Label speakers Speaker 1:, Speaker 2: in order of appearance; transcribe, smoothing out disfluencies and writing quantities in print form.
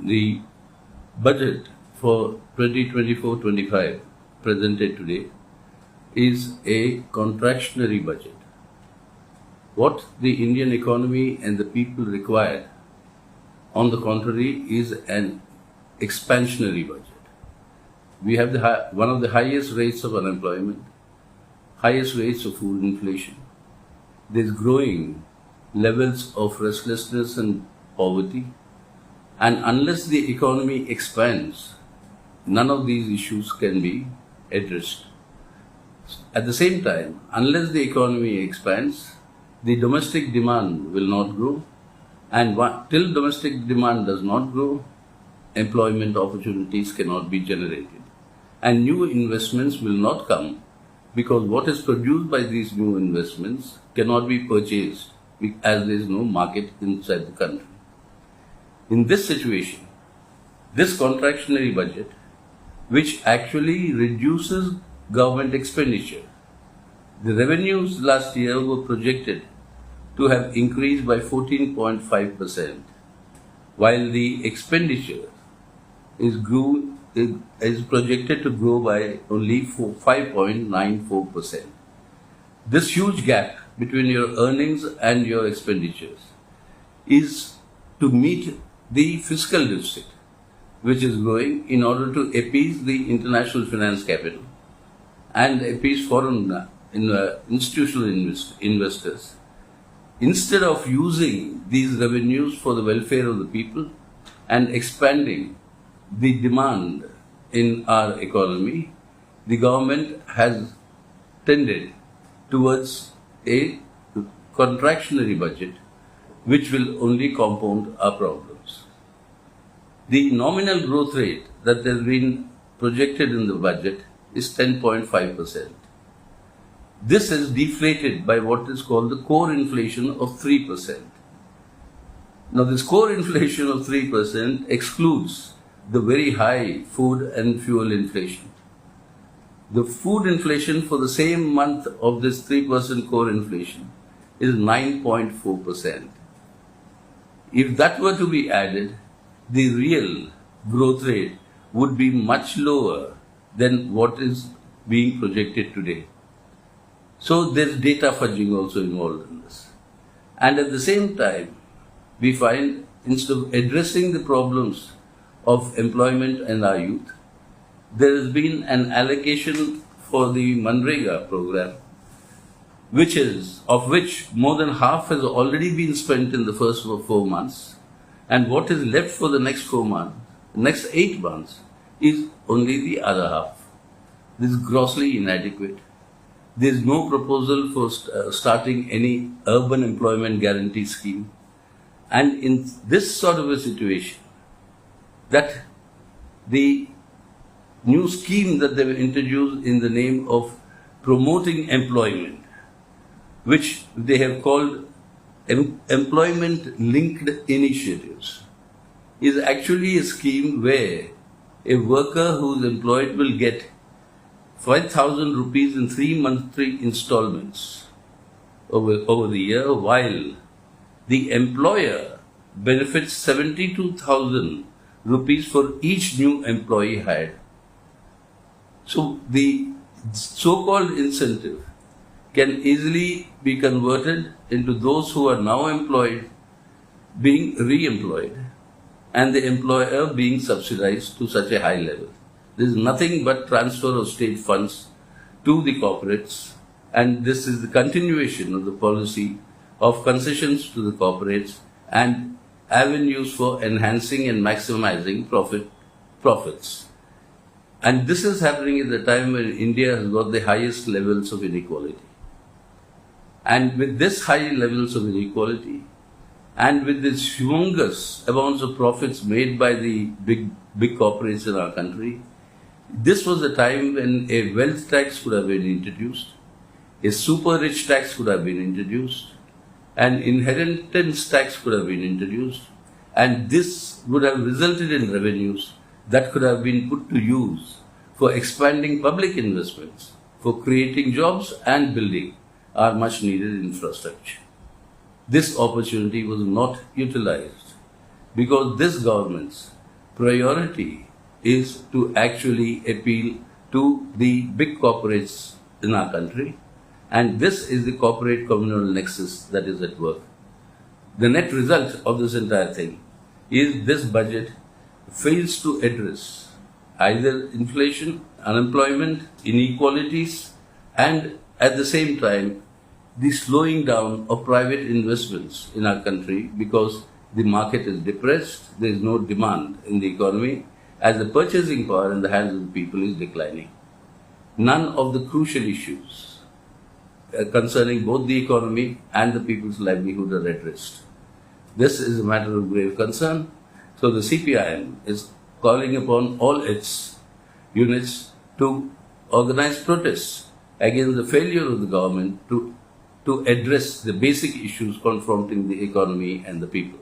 Speaker 1: The budget for 2024-25 presented today is a contractionary budget. What the Indian economy and the people require, on the contrary, is an expansionary budget. We have one of the highest rates of unemployment, highest rates of food inflation. There's growing levels of restlessness and poverty. And unless the economy expands, none of these issues can be addressed. At the same time, unless the economy expands, the domestic demand will not grow. And till domestic demand does not grow, employment opportunities cannot be generated. And new investments will not come because what is produced by these new investments cannot be purchased as there is no market inside the country. In this situation, this contractionary budget, which actually reduces government expenditure, the revenues last year were projected to have increased by 14.5%, while the expenditure is projected to grow by only 5.94%. This huge gap between your earnings and your expenditures is to meet the fiscal deficit, which is growing in order to appease the international finance capital and appease foreign institutional investors. Instead of using these revenues for the welfare of the people and expanding the demand in our economy, the government has tended towards a contractionary budget which will only compound our problems. The nominal growth rate that has been projected in the budget is 10.5%. This is deflated by what is called the core inflation of 3%. Now, this core inflation of 3% excludes the very high food and fuel inflation. The food inflation for the same month of this 3% core inflation is 9.4%. If that were to be added, the real growth rate would be much lower than what is being projected today. So there's data fudging also involved in this. And at the same time, we find instead of addressing the problems of employment and our youth, there has been an allocation for the Manrega program, of which more than half has already been spent in the first 4 months, and what is left for the next 4 months, next 8 months, is only the other half. This is grossly inadequate. There is no proposal for starting any urban employment guarantee scheme. And in this sort of a situation, that the new scheme that they were introduced in the name of promoting employment, which they have called employment-linked initiatives, is actually a scheme where a worker who is employed will get 5,000 rupees in 3 monthly installments over the year, while the employer benefits 72,000 rupees for each new employee hired. So the so-called incentive can easily be converted into those who are now employed being re-employed and the employer being subsidized to such a high level. There is nothing but transfer of state funds to the corporates, and this is the continuation of the policy of concessions to the corporates and avenues for enhancing and maximizing profits. And this is happening at the time when India has got the highest levels of inequality. And with this high levels of inequality, and with these humongous amounts of profits made by the big corporates in our country, this was the time when a wealth tax could have been introduced, a super rich tax could have been introduced, an inheritance tax could have been introduced, and this would have resulted in revenues that could have been put to use for expanding public investments, for creating jobs and building our much needed infrastructure. This opportunity was not utilized because this government priority is to actually appeal to the big corporates in our country, and this is the corporate communal nexus that is at work. The net result of this entire thing is this budget fails to address either inflation, unemployment, inequalities, and at the same time, the slowing down of private investments in our country because the market is depressed, there is no demand in the economy, as the purchasing power in the hands of the people is declining. None of the crucial issues concerning both the economy and the people's livelihood are addressed. This is a matter of grave concern. So the CPIM is calling upon all its units to organize protests against the failure of the government to address the basic issues confronting the economy and the people.